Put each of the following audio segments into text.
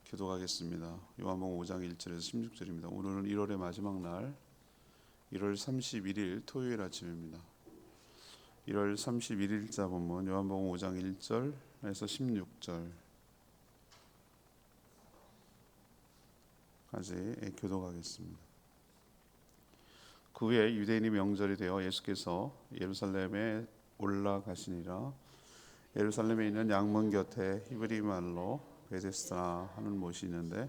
교도하겠습니다. 요한복음 5장 1절에서 16절입니다. 오늘은 1월의 마지막 날 1월 31일 토요일 아침입니다. 1월 31일자 본문 요한복음 5장 1절에서 16절까지 교도하겠습니다. 그 후에 유대인이 명절이 되어 예수께서 예루살렘에 올라가시니라. 예루살렘에 있는 양문 곁에 히브리 말로 베데스다 하는 못이 있는데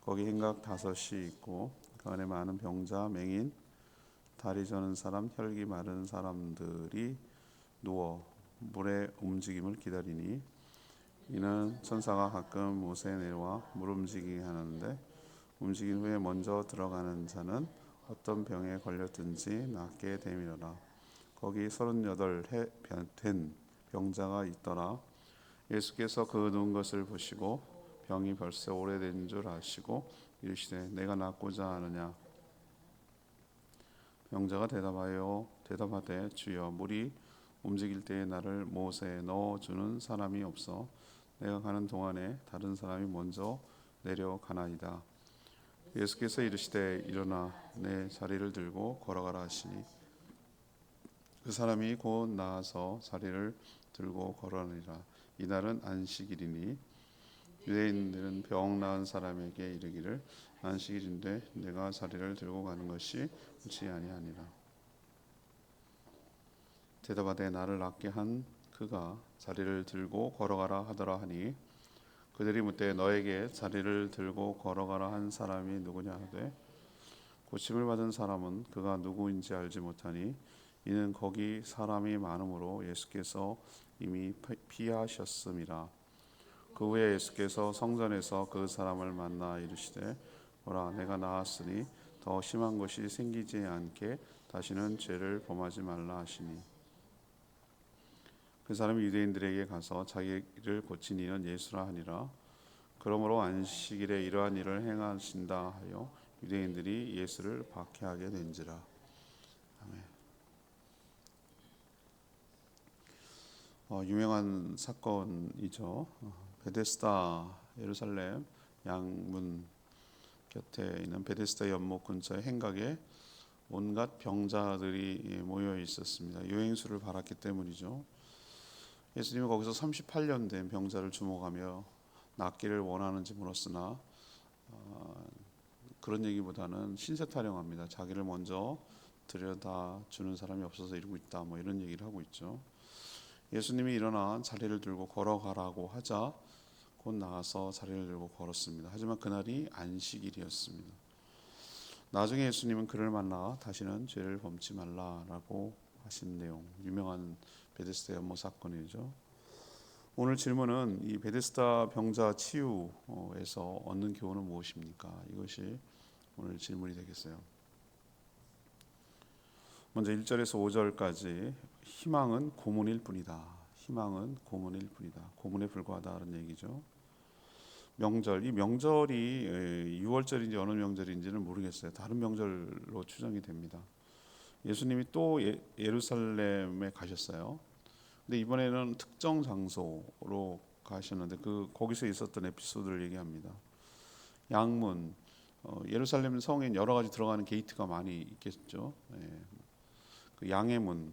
거기 행각 5이 있고 그 안에 많은 병자, 맹인, 다리 저는 사람, 혈기 마른 사람들이 누워 물의 움직임을 기다리니 이는 천사가 가끔 못에 내려와 물 움직이게 하는데 움직인 후에 먼저 들어가는 자는 어떤 병에 걸렸든지 낫게 됨이로라. 거기 38해 된 병자가 있더라. 예수께서 그 누운 것을 보시고 병이 벌써 오래된 줄 아시고 이르시되 내가 낫고자 하느냐. 병자가 대답하되 주여 물이 움직일 때에 나를 못에 넣어주는 사람이 없어 내가 가는 동안에 다른 사람이 먼저 내려가나이다. 예수께서 이르시되 일어나 내 자리를 들고 걸어가라 하시니 그 사람이 곧 나아서 자리를 들고 걸어가니라. 이날은 안식일이니 유대인들은 병 나은 사람에게 이르기를 안식일인데 내가 자리를 들고 가는 것이 옳지 아니하니라. 대답하되 나를 낫게 한 그가 자리를 들고 걸어가라 하더라 하니 그들이 묻되 너에게 자리를 들고 걸어가라 한 사람이 누구냐 하되 고침을 받은 사람은 그가 누구인지 알지 못하니 이는 거기 사람이 많음으로 예수께서 이미 피하셨음이라. 그 후에 예수께서 성전에서 그 사람을 만나 이르시되 보라 내가 나았으니 더 심한 것이 생기지 않게 다시는 죄를 범하지 말라 하시니 그 사람이 유대인들에게 가서 자기를 고친 이는 예수라 하니라. 그러므로 안식일에 이러한 일을 행하신다 하여 유대인들이 예수를 박해하게 된지라. 아멘. 유명한 사건이죠. 베데스다 예루살렘 양문 곁에 있는 베데스다 연못 근처의 행각에 온갖 병자들이 모여 있었습니다. 유행수를 바랐기 때문이죠. 예수님은 거기서 38년 된 병자를 주목하며 낫기를 원하는지 물었으나 그런 얘기보다는 신세타령합니다. 자기를 먼저 들여다 주는 사람이 없어서 이러고 있다. 뭐 이런 얘기를 하고 있죠. 예수님이 일어나 자리를 들고 걸어가라고 하자 곧 나가서 자리를 들고 걸었습니다. 하지만 그날이 안식일이었습니다. 나중에 예수님은 그를 만나 다시는 죄를 범치 말라라고 하신 내용, 유명한 베데스다 연못 사건이죠. 오늘 질문은 이 베데스다 병자 치유에서 얻는 교훈은 무엇입니까? 이것이 오늘 질문이 되겠어요. 먼저 1절에서 5절까지 희망은 고문일 뿐이다. 희망은 고문일 뿐이다. 고문에 불과하다는 얘기죠. 명절, 이 명절이 6월절인지 어느 명절인지는 모르겠어요. 다른 명절로 추정이 됩니다. 예수님이 또 예루살렘에 가셨어요. 근데 이번에는 특정 장소로 가셨는데 거기서 있었던 에피소드를 얘기합니다. 양문, 예루살렘 성엔 여러 가지 들어가는 게이트가 많이 있겠죠. 그 양의 문,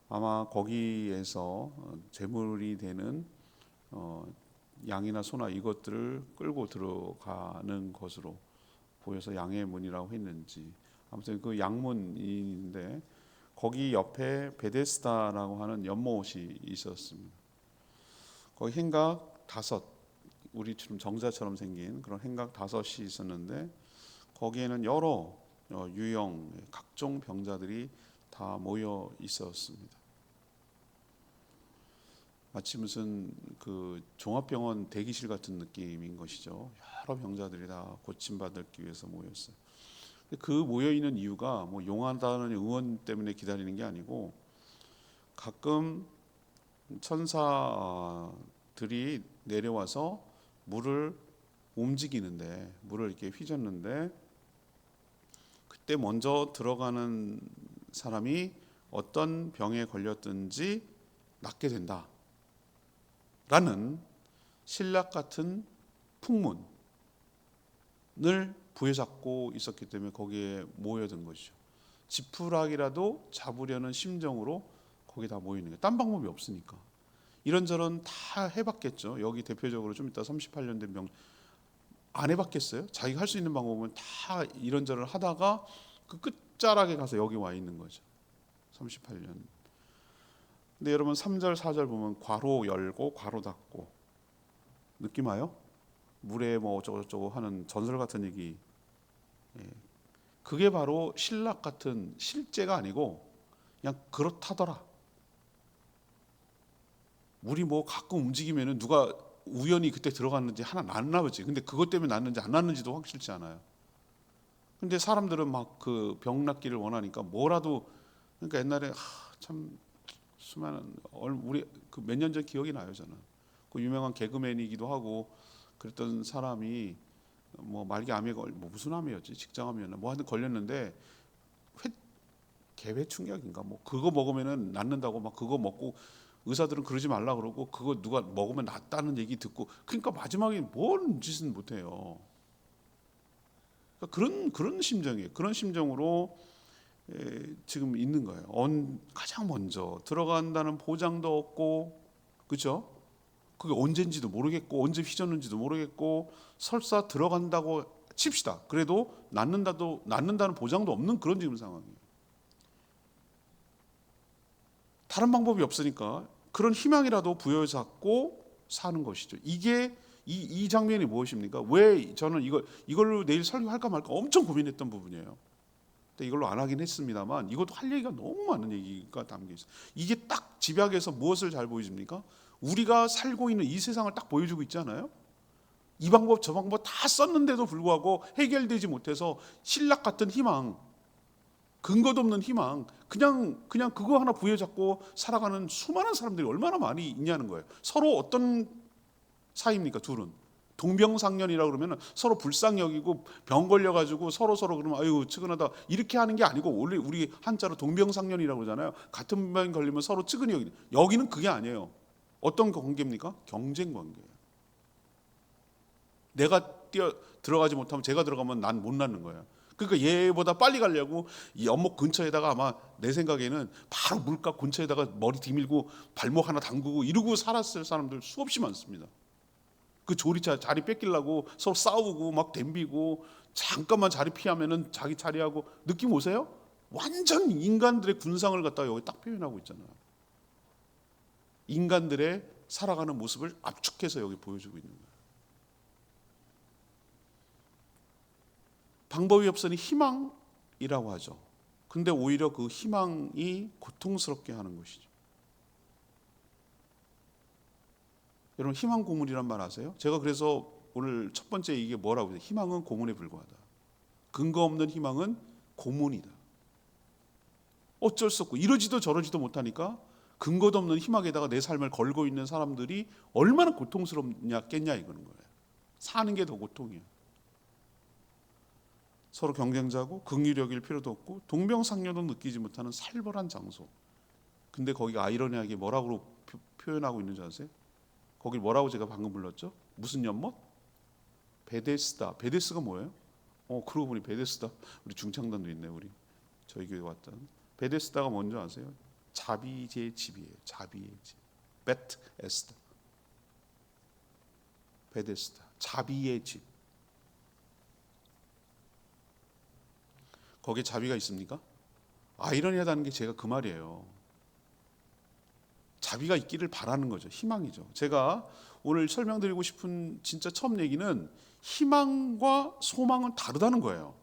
아마 거기에서 제물이 되는 양이나 소나 이것들을 끌고 들어가는 것으로 보여서 양의 문이라고 했는지 아무튼 그 양문인데 거기 옆에 베데스다라고 하는 연못이 있었습니다. 거기 행각 5, 우리처럼 정자처럼 생긴 그런 행각 5이 있었는데 거기에는 여러 유형 각종 병자들이 다 모여 있었습니다. 마치 무슨 그 종합병원 대기실 같은 느낌인 것이죠. 여러 병자들이 다 고침받기 위해서 모였어요. 그 모여 있는 이유가 뭐 용하다는 의원 때문에 기다리는 게 아니고 가끔 천사들이 내려와서 물을 움직이는데 물을 이렇게 휘젓는데 그때 먼저 들어가는 사람이 어떤 병에 걸렸든지 낫게 된다 라는 신약 같은 풍문, 부여잡고 있었기 때문에 거기에 모여든 것이죠. 지푸라기라도 잡으려는 심정으로 거기 다 모이는 거예요. 딴 방법이 없으니까. 이런저런 다 해봤겠죠. 여기 대표적으로 좀 이따 38년 된 명 안 해봤겠어요? 자기가 할 수 있는 방법은 다 이런저런 하다가 그 끝자락에 가서 여기 와 있는 거죠. 38년. 근데 여러분 3절 4절 보면 괄호 열고 괄호 닫고 느낌 와요? 물에 뭐 어쩌고저쩌고 하는 전설 같은 얘기. 그게 바로 신락 같은 실제가 아니고 그냥 그렇다더라. 물이 뭐 가끔 움직이면은 누가 우연히 그때 들어갔는지 하나 났나 보지. 근데 그것 때문에 났는지 안 났는지도 확실치 않아요. 근데 사람들은 막 그 병 낫기를 원하니까 뭐라도, 그러니까 옛날에 참 수많은 우리 그 몇 년 전 기억이 나요. 저는 그 유명한 개그맨이기도 하고 그랬던 사람이 뭐 말기 암에 뭐 무슨 암이었지, 직장암이었나 뭐 하여튼 걸렸는데 개회 충격인가 뭐 그거 먹으면은 낫는다고 막 그거 먹고 의사들은 그러지 말라 그러고 그거 누가 먹으면 낫다는 얘기 듣고, 그러니까 마지막에 뭔 짓은 못 해요. 그러니까 그런 심정이에요. 그런 심정으로 지금 있는 거예요. 가장 먼저 들어간다는 보장도 없고, 그렇죠? 그게 언젠지도 모르겠고 언제 휘졌는지도 모르겠고, 설사 들어간다고 칩시다. 그래도 낫는다는 보장도 없는 그런 지금 상황이에요. 다른 방법이 없으니까 그런 희망이라도 부여잡고 사는 것이죠. 이게 이 장면이 무엇입니까? 왜 저는 이걸로 내일 설교할까 말까 엄청 고민했던 부분이에요. 근데 이걸로 안 하긴 했습니다만 이것도 할 얘기가 너무 많은 얘기가 담겨 있어요. 이게 딱 집약에서 무엇을 잘 보여줍니까? 우리가 살고 있는 이 세상을 딱 보여주고 있잖아요. 이 방법 저 방법 다 썼는데도 불구하고 해결되지 못해서 신락 같은 희망, 근거도 없는 희망, 그냥 그거 하나 부여잡고 살아가는 수많은 사람들이 얼마나 많이 있냐는 거예요. 서로 어떤 사이입니까? 둘은 동병상련이라고 그러면 서로 불쌍히 여기고 병 걸려가지고 서로 그러면 아유 측은하다 이렇게 하는 게 아니고, 원래 우리 한자로 동병상련이라고 그러잖아요. 같은 병 걸리면 서로 측은히 여기는. 여기는 그게 아니에요. 어떤 관계입니까? 경쟁 관계예요. 내가 들어가지 못하면 제가 들어가면 난 못 낳는 거예요. 그러니까 얘보다 빨리 가려고 이 연못 근처에다가, 아마 내 생각에는 바로 물가 근처에다가 머리 뒤밀고 발목 하나 담그고 이러고 살았을 사람들 수없이 많습니다. 그 조리차 자리 뺏기려고 서로 싸우고 막 덤비고, 잠깐만 자리 피하면은 자기 자리하고. 느낌 오세요? 완전 인간들의 군상을 갖다가 여기 딱 표현하고 있잖아요. 인간들의 살아가는 모습을 압축해서 여기 보여주고 있는 거예요. 방법이 없으니 희망이라고 하죠. 근데 오히려 그 희망이 고통스럽게 하는 것이죠. 여러분 희망 고문이란 말 아세요? 제가 그래서 오늘 첫 번째 이게 뭐라고 해요? 희망은 고문에 불과하다. 근거 없는 희망은 고문이다. 어쩔 수 없고 이러지도 저러지도 못하니까 근거도 없는 희망에다가 내 삶을 걸고 있는 사람들이 얼마나 고통스럽겠냐 이거는 거예요. 사는 게 더 고통이에요. 서로 경쟁자고 긍휼히 여길 필요도 없고 동병상련도 느끼지 못하는 살벌한 장소. 근데 거기가 아이러니하게 뭐라고 표현하고 있는 줄 아세요? 거길 뭐라고 제가 방금 불렀죠? 무슨 연못? 베데스다. 베데스가 뭐예요? 그러고 보니 베데스다. 우리 중창단도 있네. 우리 저희 교회 왔던. 베데스다가 뭔지 아세요? 자비의 집이에요. 자비의 집. 베트에스다. 베데스다. 자비의 집. 거기에 자비가 있습니까? 아이러니하다는 게 제가 그 말이에요. 자비가 있기를 바라는 거죠. 희망이죠. 제가 오늘 설명드리고 싶은 진짜 처음 얘기는 희망과 소망은 다르다는 거예요.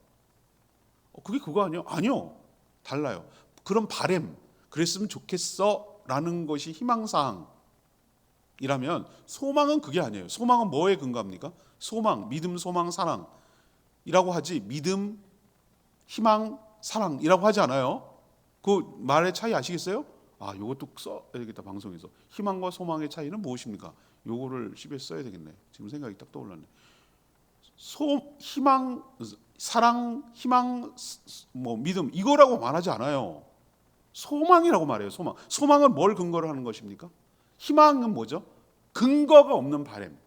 그게 그거 아니에요? 아니요. 달라요. 그런 바램, 그랬으면 좋겠어 라는 것이 희망사항이라면 소망은 그게 아니에요. 소망은 뭐에 근거합니까? 소망, 믿음, 소망, 사랑이라고 하지, 믿음, 희망, 사랑이라고 하지 않아요. 그 말의 차이 아시겠어요? 요것도 써야겠다 방송에서. 희망과 소망의 차이는 무엇입니까? 요거를 집에 써야 되겠네. 지금 생각이 딱 떠올랐네. 희망, 사랑, 희망, 뭐 믿음 이거라고 말하지 않아요. 소망이라고 말해요. 소망은 뭘 근거로 하는 것입니까? 희망은 뭐죠? 근거가 없는 바람.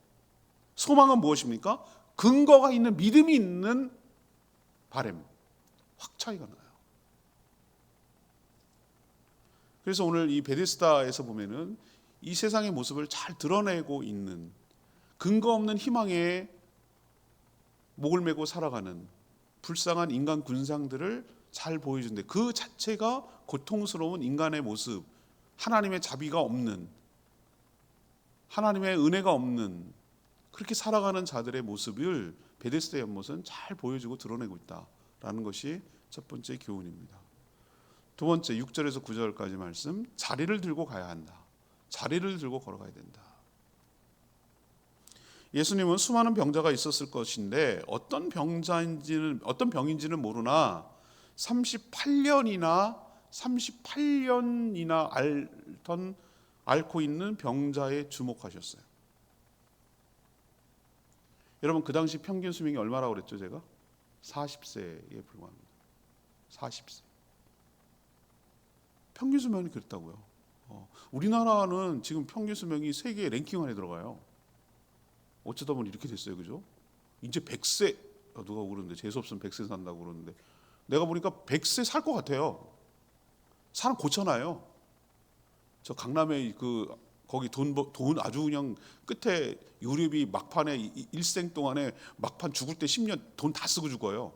소망은 무엇입니까? 근거가 있는 믿음이 있는 바램 확 차이가 나요. 그래서 오늘 이 베데스다에서 보면은 이 세상의 모습을 잘 드러내고 있는 근거 없는 희망에 목을 메고 살아가는 불쌍한 인간 군상들을 잘 보여준대. 그 자체가 고통스러운 인간의 모습, 하나님의 자비가 없는, 하나님의 은혜가 없는 그렇게 살아가는 자들의 모습을 베데스다 연못은 잘 보여주고 드러내고 있다라는 것이 첫 번째 교훈입니다. 두 번째 6절에서 9절까지 말씀, 자리를 들고 가야 한다. 자리를 들고 걸어가야 된다. 예수님은 수많은 병자가 있었을 것인데 어떤 병인지는 모르나 38년이나 앓고 있는 병자에 주목하셨어요. 여러분 그 당시 평균 수명이 얼마라고 그랬죠 제가? 40세에 불과합니다. 40세. 평균 수명이 그랬다고요. 우리나라는 지금 평균 수명이 세계 랭킹 안에 들어가요. 어쩌다 보니 이렇게 됐어요, 그죠? 이제 100세 누가 그러는데 재수 없으면 100세 산다고 그러는데 내가 보니까 100세 살 것 같아요. 사람 고쳐놔요. 저 강남에 거기 돈 아주 그냥 끝에 유럽이 막판에 일생 동안에 막판 죽을 때 10년 돈 다 쓰고 죽어요.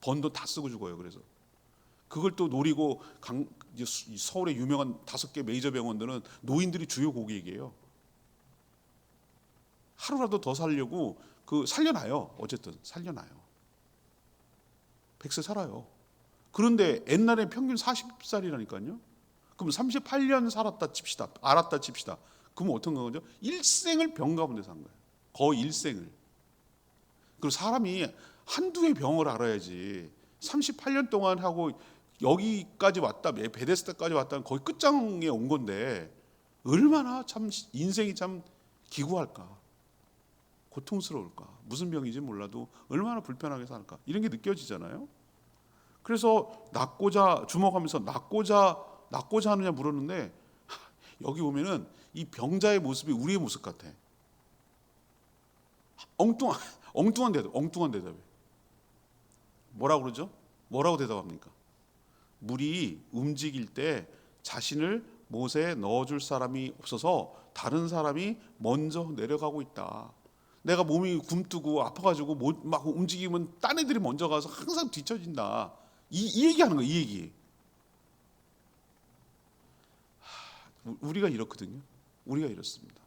번 돈 다 쓰고 죽어요. 그래서 그걸 또 노리고 서울의 유명한 5개 메이저 병원들은 노인들이 주요 고객이에요. 하루라도 더 살려고 살려놔요. 어쨌든 살려놔요. 100세 살아요. 그런데 옛날에 평균 40살이라니까요. 그럼 38년 살았다 칩시다. 알았다 칩시다. 그러면 어떤 거죠? 일생을 병 가운데 산 거예요. 거의 일생을. 그리고 사람이 한두 해 병을 알아야지 38년 동안 하고 여기까지 왔다, 베데스다까지 왔다는 거의 끝장에 온 건데 얼마나 참 인생이 참 기구할까, 고통스러울까, 무슨 병인지 몰라도 얼마나 불편하게 살까 이런 게 느껴지잖아요. 그래서 주목하면서 낫고자 하느냐 물었는데 여기 보면은 이 병자의 모습이 우리의 모습 같아. 엉뚱한 대답. 뭐라고 그러죠? 뭐라고 대답합니까? 물이 움직일 때 자신을 못에 넣어줄 사람이 없어서 다른 사람이 먼저 내려가고 있다. 내가 몸이 굼뜨고 아파가지고 막 움직이면 딴 애들이 먼저 가서 항상 뒤처진다. 이 얘기하는 거예요. 이 얘기. 우리가 이렇거든요. 우리가 이렇습니다.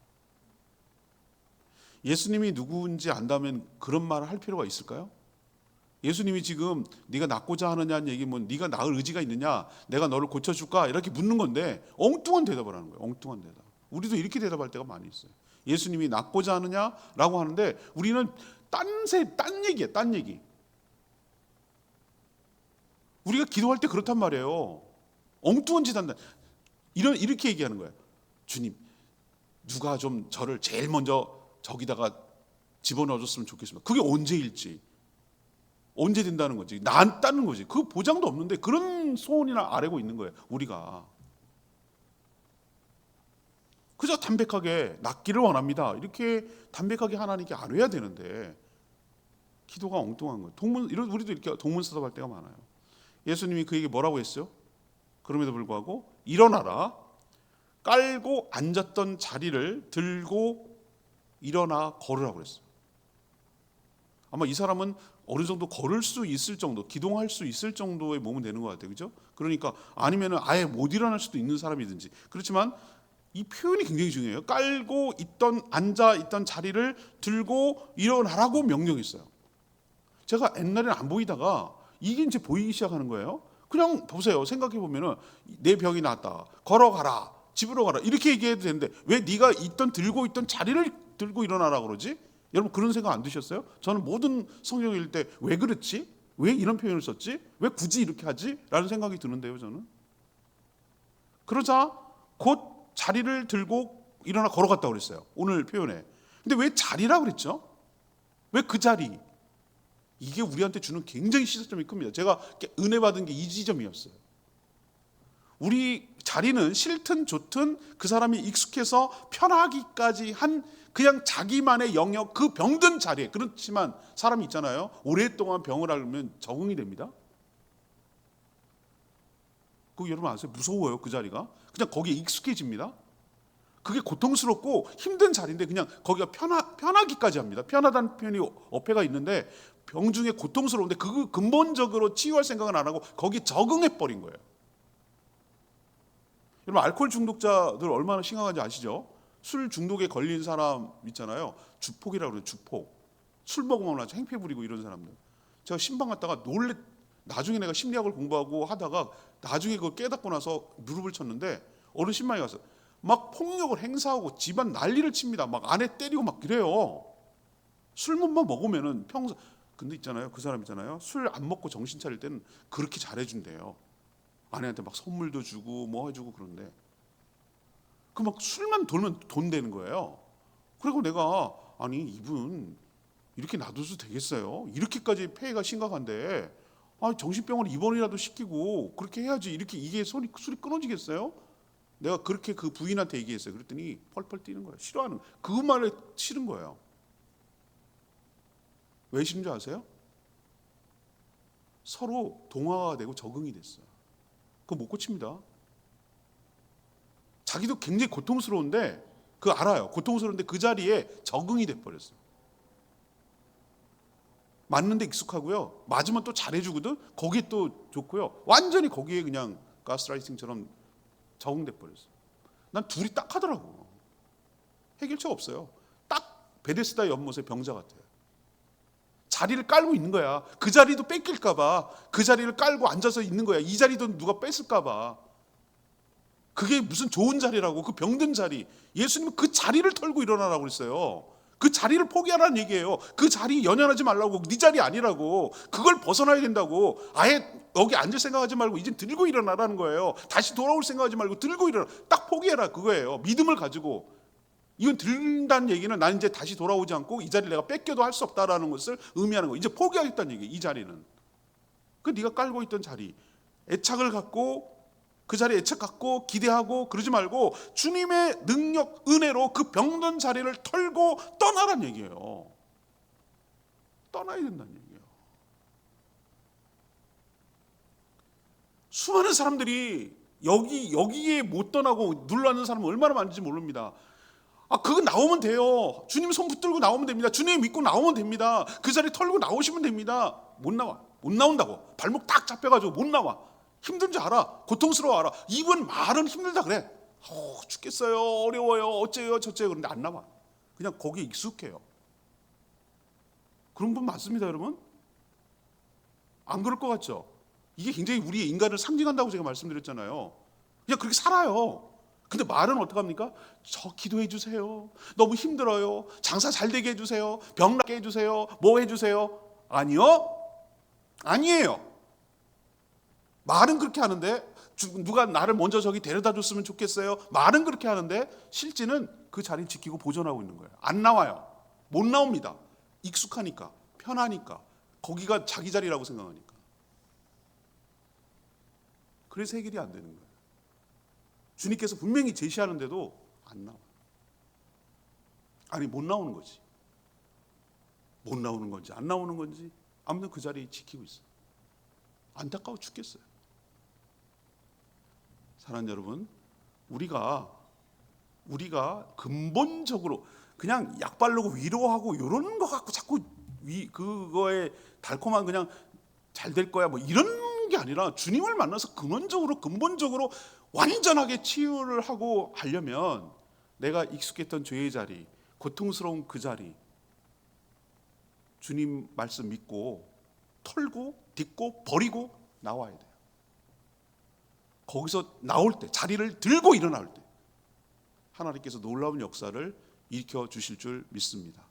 예수님이 누구인지 안다면 그런 말을 할 필요가 있을까요? 예수님이 지금 네가 낫고자 하느냐는 얘기면 네가 나을 의지가 있느냐, 내가 너를 고쳐줄까 이렇게 묻는 건데 엉뚱한 대답을 하는 거예요. 엉뚱한 대답. 우리도 이렇게 대답할 때가 많이 있어요. 예수님이 낫고자 하느냐라고 하는데 우리는 딴 얘기야. 딴 얘기. 우리가 기도할 때 그렇단 말이에요. 엉뚱한 짓 한다. 이렇게 얘기하는 거예요. 주님, 누가 좀 저를 제일 먼저 저기다가 집어넣어줬으면 좋겠습니다. 그게 언제일지, 언제 된다는 거지, 나안다는 거지. 그 보장도 없는데 그런 소원이나 아뢰고 있는 거예요. 우리가 그저 담백하게 낫기를 원합니다. 이렇게 담백하게 하나님께 아뢰야 되는데 기도가 엉뚱한 거예요. 우리도 이렇게 동문서답할 때가 많아요. 예수님이 그에게 뭐라고 했어요? 그럼에도 불구하고 일어나라, 깔고 앉았던 자리를 들고 일어나 걸으라고 그랬어요. 아마 이 사람은 어느 정도 걸을 수 있을 정도, 기동할 수 있을 정도의 몸은 되는 것 같아요. 그죠? 그러니까 아니면 아예 못 일어날 수도 있는 사람이든지. 그렇지만 이 표현이 굉장히 중요해요. 깔고 앉아 있던 자리를 들고 일어나라고 명령했어요. 제가 옛날에는 안 보이다가 이게 이제 보이기 시작하는 거예요. 그냥 보세요. 생각해 보면은 내 병이 나았다. 걸어가라. 집으로 가라. 이렇게 얘기해도 되는데 왜 네가 들고 있던 자리를 들고 일어나라 그러지? 여러분 그런 생각 안 드셨어요? 저는 모든 성경 읽을 때 왜 그렇지? 왜 이런 표현을 썼지? 왜 굳이 이렇게 하지? 라는 생각이 드는데요, 저는. 그러자 곧 자리를 들고 일어나 걸어갔다고 그랬어요. 오늘 표현에. 근데 왜 자리라고 그랬죠? 왜 그 자리? 이게 우리한테 주는 굉장히 시사점이 큽니다. 제가 은혜 받은 게 이 지점이었어요. 우리 자리는 싫든 좋든 그 사람이 익숙해서 편하기까지 한 그냥 자기만의 영역, 그 병든 자리에. 그렇지만 사람이 있잖아요, 오랫동안 병을 앓으면 적응이 됩니다. 그거 여러분 아세요? 무서워요. 그 자리가 그냥 거기에 익숙해집니다. 그게 고통스럽고 힘든 자리인데 그냥 거기가 편하기까지 합니다. 편하다는 표현이 어폐가 있는데 병 중에 고통스러운데 그 근본적으로 치유할 생각은 안 하고 거기 적응해 버린 거예요. 여러분 알코올 중독자들 얼마나 심각한지 아시죠? 술 중독에 걸린 사람 있잖아요. 주폭이라고 그래요. 주폭. 술 먹으면 아주 행패 부리고 이런 사람들. 제가 신방 갔다가 나중에 내가 심리학을 공부하고 하다가 나중에 그걸 깨닫고 나서 무릎을 쳤는데 어른 신방에 가서 막 폭력을 행사하고 집안 난리를 칩니다. 막 아내 때리고 막 그래요. 술만 먹으면은 평소. 근데 있잖아요, 그 사람 있잖아요, 술 안 먹고 정신 차릴 때는 그렇게 잘해준대요. 아내한테 막 선물도 주고 뭐 해주고. 그런데 그 막 술만 돌면 돈 되는 거예요. 그리고 내가 아니 이분 이렇게 놔둬도 되겠어요? 이렇게까지 폐해가 심각한데 정신병원 입원이라도 시키고 그렇게 해야지. 이렇게 이게 술이 끊어지겠어요? 내가 그렇게 그 부인한테 얘기했어요. 그랬더니 펄펄 뛰는 거예요. 싫어하는 그 말에 싫은 거예요. 왜 싫은 줄 아세요? 서로 동화가 되고 적응이 됐어요. 그거 못 고칩니다. 자기도 굉장히 고통스러운데 그거 알아요. 고통스러운데 그 자리에 적응이 돼버렸어요. 맞는데 익숙하고요. 맞으면 또 잘해주거든. 거기에 또 좋고요. 완전히 거기에 그냥 가스라이팅처럼 적응돼 버렸어요. 난 둘이 딱 하더라고. 해결책 없어요. 딱 베데스다 연못의 병자 같아요. 자리를 깔고 있는 거야. 그 자리도 뺏길까 봐 그 자리를 깔고 앉아서 있는 거야. 이 자리도 누가 뺏을까 봐. 그게 무슨 좋은 자리라고. 그 병든 자리. 예수님은 그 자리를 털고 일어나라고 그랬어요. 그 자리를 포기하라는 얘기예요. 그 자리 연연하지 말라고. 네 자리 아니라고. 그걸 벗어나야 된다고. 아예 여기 앉을 생각하지 말고 이제 들고 일어나라는 거예요. 다시 돌아올 생각하지 말고 들고 일어나. 딱 포기해라 그거예요. 믿음을 가지고. 이건 들는다는 얘기는 난 이제 다시 돌아오지 않고 이 자리를 내가 뺏겨도 할 수 없다라는 것을 의미하는 거예요. 이제 포기하겠다는 얘기예요. 이 자리는. 그 네가 깔고 있던 자리. 애착을 갖고 그 자리에 애착 갖고 기대하고 그러지 말고 주님의 능력, 은혜로 그 병든 자리를 털고 떠나란 얘기예요. 떠나야 된다는 얘기예요. 수많은 사람들이 여기에 못 떠나고 눌러앉는 사람은 얼마나 많은지 모릅니다. 그거 나오면 돼요. 주님 손 붙들고 나오면 됩니다. 주님 믿고 나오면 됩니다. 그 자리 털고 나오시면 됩니다. 못 나와. 못 나온다고. 발목 딱 잡혀가지고 못 나와. 힘든 줄 알아. 고통스러워 알아. 이분 말은 힘들다 그래. 죽겠어요. 어려워요. 어째요 저째요. 그런데 안 나와. 그냥 거기에 익숙해요. 그런 분 많습니다 여러분. 안 그럴 것 같죠? 이게 굉장히 우리의 인간을 상징한다고 제가 말씀드렸잖아요. 그냥 그렇게 살아요. 근데 말은 어떡합니까? 저 기도해 주세요. 너무 힘들어요. 장사 잘 되게 해주세요. 병 낫게 해주세요. 뭐 해주세요. 아니요. 아니에요. 말은 그렇게 하는데 누가 나를 먼저 저기 데려다 줬으면 좋겠어요. 말은 그렇게 하는데 실제는 그 자리를 지키고 보존하고 있는 거예요. 안 나와요. 못 나옵니다. 익숙하니까, 편하니까, 거기가 자기 자리라고 생각하니까. 그래서 해결이 안 되는 거예요. 주님께서 분명히 제시하는데도 안 나와. 아니 못 나오는 거지. 못 나오는 건지 안 나오는 건지 아무튼 그 자리에 지키고 있어. 안타까워 죽겠어요. 사랑하는 여러분, 우리가 근본적으로 그냥 약 바르고 위로하고 이런 거 갖고 자꾸 그거에 달콤한 그냥 잘 될 거야 뭐 이런 게 아니라 주님을 만나서 근본적으로 완전하게 치유를 하고 하려면 내가 익숙했던 죄의 자리, 고통스러운 그 자리, 주님 말씀 믿고 털고 딛고 버리고 나와야 돼요. 거기서 나올 때, 자리를 들고 일어날 때 하나님께서 놀라운 역사를 일으켜 주실 줄 믿습니다.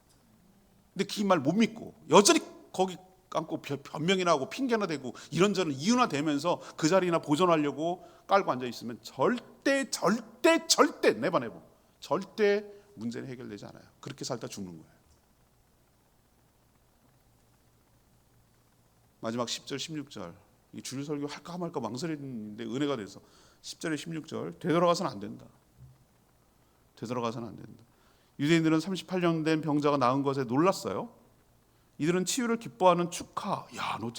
근데 그 말 못 믿고 여전히 거기 감고 변명이나 하고 핑계나 대고 이런저런 이유나 대면서 그 자리나 보존하려고 깔고 앉아 있으면 절대 네바 절대 문제는 해결되지 않아요. 그렇게 살다 죽는 거예요. 마지막 10절 16절 이 주일 설교 할까 말까 망설였는데 은혜가 돼서 10절에 16절 되돌아가서는 안 된다. 되돌아가서는 안 된다. 유대인들은 38년 된 병자가 나은 것에 놀랐어요. 이들은 치유를 기뻐하는 축하. 야, 너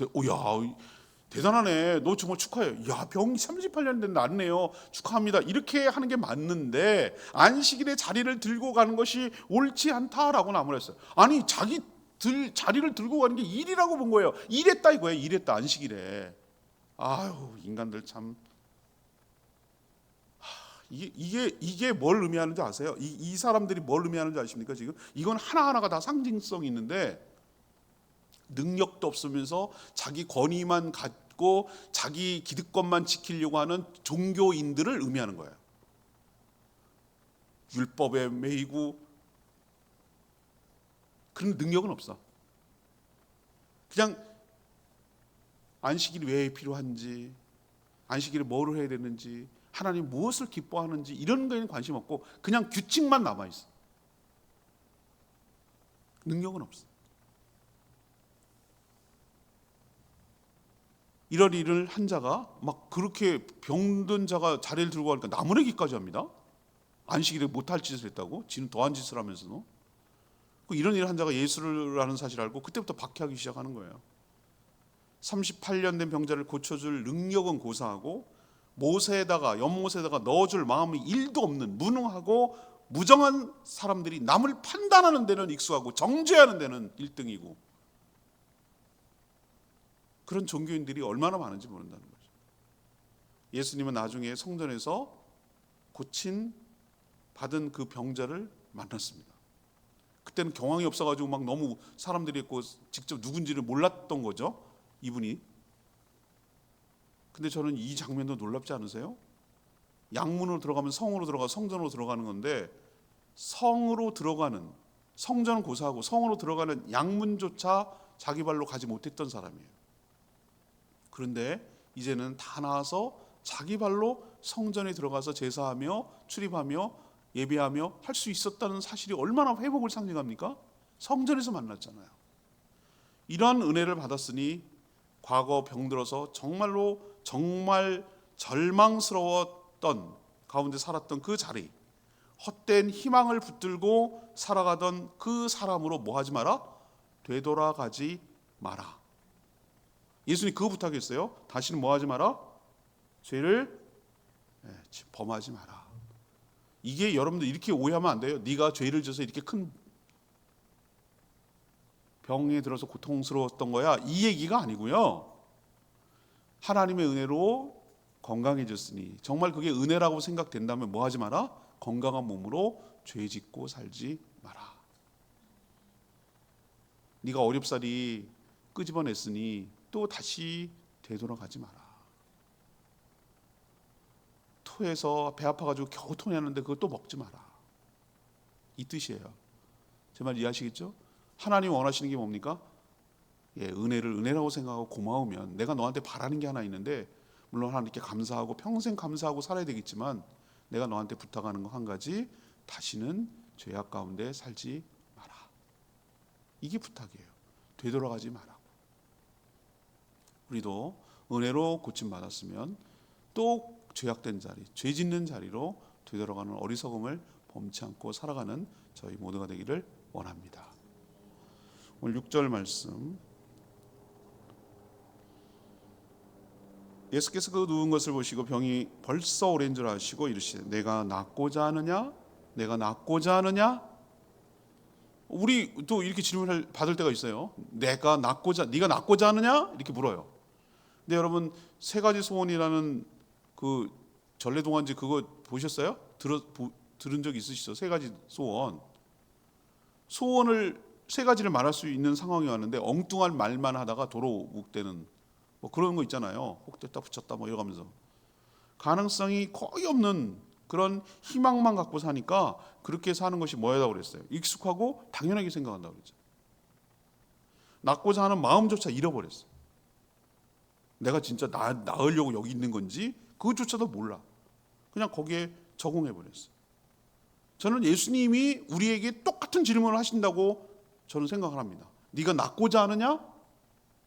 대단하네. 너 정말 축하해. 야, 병이 38년 된 낫네요. 축하합니다. 이렇게 하는 게 맞는데 안식일에 자리를 들고 가는 것이 옳지 않다라고 나무랬어요. 아니, 자리를 들고 가는 게 일이라고 본 거예요. 일했다 이거예요. 일했다 안식일에. 아유, 인간들 참. 이게 뭘 의미하는지 아세요? 이 사람들이 뭘 의미하는지 아십니까? 지금 이건 하나하나가 다 상징성이 있는데 능력도 없으면서 자기 권위만 갖고 자기 기득권만 지키려고 하는 종교인들을 의미하는 거예요. 율법에 매이고 그런 능력은 없어. 그냥 안식일이 왜 필요한지, 안식일에 뭐를 해야 되는지, 하나님 무엇을 기뻐하는지 이런 거에는 관심 없고 그냥 규칙만 남아있어. 능력은 없어. 이런 일을 한 자가 막 그렇게 병든 자가 자리를 들고 가니까 나무래기까지 합니다. 안식일에 못할 짓을 했다고? 지는 더한 짓을 하면서도. 이런 일을 한 자가 예수라는 사실을 알고 그때부터 박해하기 시작하는 거예요. 38년 된 병자를 고쳐줄 능력은 고사하고 연못에다가 넣어줄 마음이 1도 없는 무능하고 무정한 사람들이 남을 판단하는 데는 익숙하고 정죄하는 데는 1등이고 그런 종교인들이 얼마나 많은지 모른다는 거죠. 예수님은 나중에 성전에서 받은 그 병자를 만났습니다. 그때는 경황이 없어가지고 막 너무 사람들이 있고 직접 누군지를 몰랐던 거죠. 이분이. 근데 저는 이 장면도 놀랍지 않으세요? 양문으로 들어가면 성으로 들어가 성전으로 들어가는 건데 성으로 들어가는 성전은 고사하고 성으로 들어가는 양문조차 자기 발로 가지 못했던 사람이에요. 그런데 이제는 다 나와서 자기 발로 성전에 들어가서 제사하며 출입하며 예배하며 할 수 있었다는 사실이 얼마나 회복을 상징합니까? 성전에서 만났잖아요. 이러한 은혜를 받았으니 과거 병들어서 정말 절망스러웠던 가운데 살았던 그 자리, 헛된 희망을 붙들고 살아가던 그 사람으로 뭐 하지 마라? 되돌아가지 마라. 예수님 그거 부탁했어요. 다시는 뭐 하지 마라? 죄를 범하지 마라. 이게 여러분들 이렇게 오해하면 안 돼요. 네가 죄를 져서 이렇게 큰 병에 들어서 고통스러웠던 거야. 이 얘기가 아니고요. 하나님의 은혜로 건강해졌으니 정말 그게 은혜라고 생각된다면 뭐 하지 마라? 건강한 몸으로 죄 짓고 살지 마라. 네가 어렵사리 끄집어냈으니 또 다시 되돌아가지 마라. 토해서 배 아파가지고 겨우 토내는데 그것도 먹지 마라. 이 뜻이에요. 제 말 이해하시겠죠? 하나님 원하시는 게 뭡니까? 은혜를 은혜라고 생각하고 고마우면 내가 너한테 바라는 게 하나 있는데 물론 하나님께 감사하고 평생 감사하고 살아야 되겠지만 내가 너한테 부탁하는 거 한 가지, 다시는 죄악 가운데 살지 마라. 이게 부탁이에요. 되돌아가지 마라. 우리도 은혜로 고침받았으면 또 죄악된 자리, 죄 짓는 자리로 되돌아가는 어리석음을 범치 않고 살아가는 저희 모두가 되기를 원합니다. 오늘 6절 말씀, 예수께서 그 누운 것을 보시고 병이 벌써 오랜 줄 아시고 이르시되 내가 낫고자 하느냐? 내가 낫고자 하느냐? 우리 또 이렇게 질문을 받을 때가 있어요. 네가 낫고자 하느냐? 이렇게 물어요. 근데 여러분 세 가지 소원이라는 그 전래동안지 그거 보셨어요? 들은 적 있으시죠? 세 가지 소원. 소원을 세 가지를 말할 수 있는 상황이 왔는데 엉뚱한 말만 하다가 도로 묵되는 뭐 그런 거 있잖아요. 혹됐다 붙였다 뭐 이러면서 가능성이 거의 없는 그런 희망만 갖고 사니까 그렇게 사는 것이 뭐라고 그랬어요? 익숙하고 당연하게 생각한다고 그랬죠. 낫고자 하는 마음조차 잃어버렸어요. 내가 진짜 나으려고 여기 있는 건지 그것조차도 몰라. 그냥 거기에 적응해버렸어요. 저는 예수님이 우리에게 똑같은 질문을 하신다고 저는 생각을 합니다. 네가 낫고자 하느냐?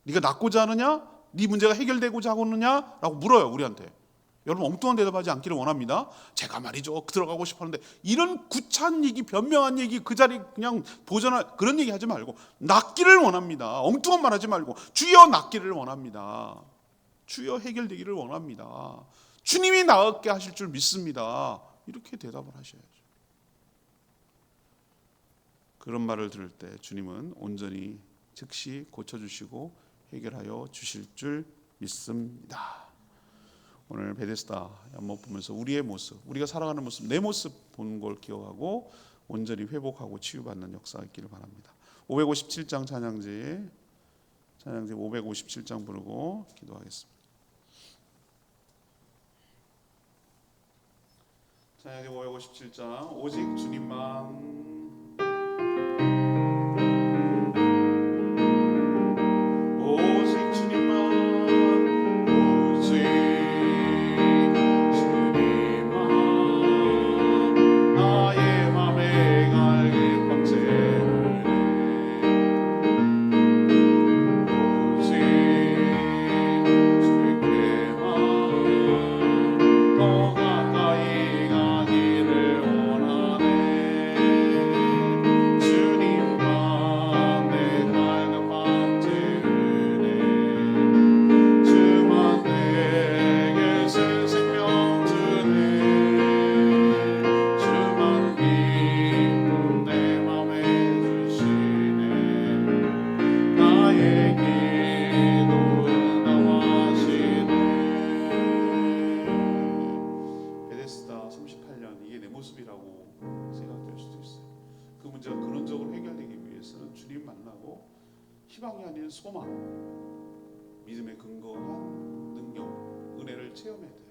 네가 낫고자 하느냐? 네 문제가 해결되고자 하느냐? 라고 물어요 우리한테. 여러분 엉뚱한 대답하지 않기를 원합니다. 제가 말이죠 들어가고 싶었는데, 이런 구차한 얘기, 변명한 얘기, 그 자리 그냥 보존할 그런 얘기 하지 말고 낫기를 원합니다. 엉뚱한 말 하지 말고 주여 낫기를 원합니다. 주여 해결되기를 원합니다. 주님이 나을 하실 줄 믿습니다. 이렇게 대답을 하셔야죠. 그런 말을 들을 때 주님은 온전히 즉시 고쳐주시고 해결하여 주실 줄 믿습니다. 오늘 베데스다 연못 보면서 우리의 모습, 우리가 살아가는 모습, 내 모습 보는 걸 기억하고 온전히 회복하고 치유받는 역사가 있기를 바랍니다. 557장 찬양지 557장 부르고 기도하겠습니다. 찬양지 557장 오직 주님만 희망이 아닌 소망, 믿음의 근거한 능력, 은혜를 체험해야 돼요.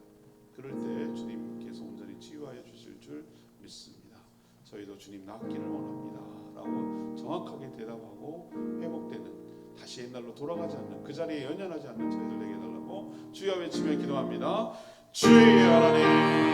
그럴 때 주님께서 온전히 치유하여 주실 줄 믿습니다. 저희도 주님 낫기를 원합니다 라고 정확하게 대답하고 회복되는, 다시 옛날로 돌아가지 않는, 그 자리에 연연하지 않는 저희들 되게 해달라고 주여 외치며 기도합니다. 주여 하나님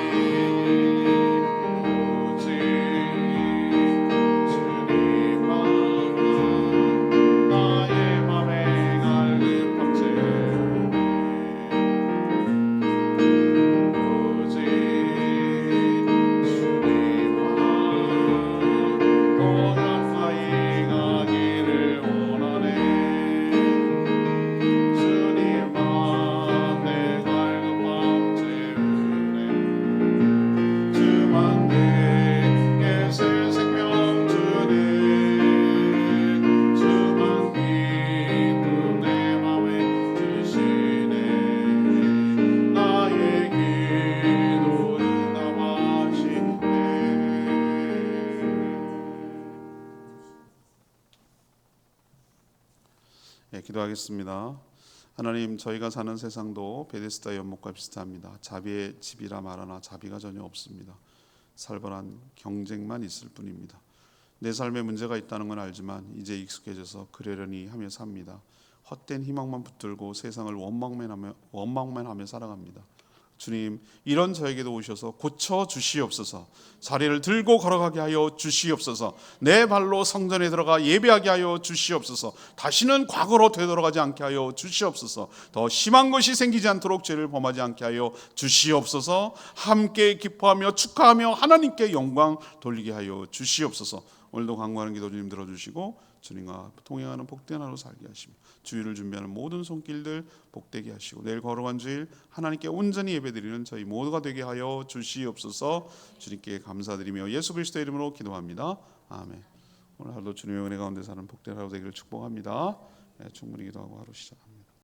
기도하겠습니다. 하나님, 저희가 사는 세상도 베데스다 연못과 비슷합니다. 자비의 집이라 말하나 자비가 전혀 없습니다. 살벌한 경쟁만 있을 뿐입니다. 내 삶에 문제가 있다는 건 알지만 이제 익숙해져서 그러려니 하며 삽니다. 헛된 희망만 붙들고 세상을 원망만 하며 살아갑니다. 주님, 이런 저에게도 오셔서 고쳐 주시옵소서. 자리를 들고 걸어가게 하여 주시옵소서. 내 발로 성전에 들어가 예배하게 하여 주시옵소서. 다시는 과거로 되돌아가지 않게 하여 주시옵소서. 더 심한 것이 생기지 않도록 죄를 범하지 않게 하여 주시옵소서. 함께 기뻐하며 축하하며 하나님께 영광 돌리게 하여 주시옵소서. 오늘도 간구하는 기도 주님 들어주시고 주님과 동행하는 복된 하루 살게 하시며 주일을 준비하는 모든 손길들 복되게 하시고 내일 거룩한 주일 하나님께 온전히 예배드리는 저희 모두가 되게 하여 주시옵소서. 주님께 감사드리며 예수 그리스도의 이름으로 기도합니다. 아멘. 오늘 하루도 주님의 은혜 가운데 사는 복된 하루 되기를 축복합니다. 충분히 기도하고 하루 시작합니다.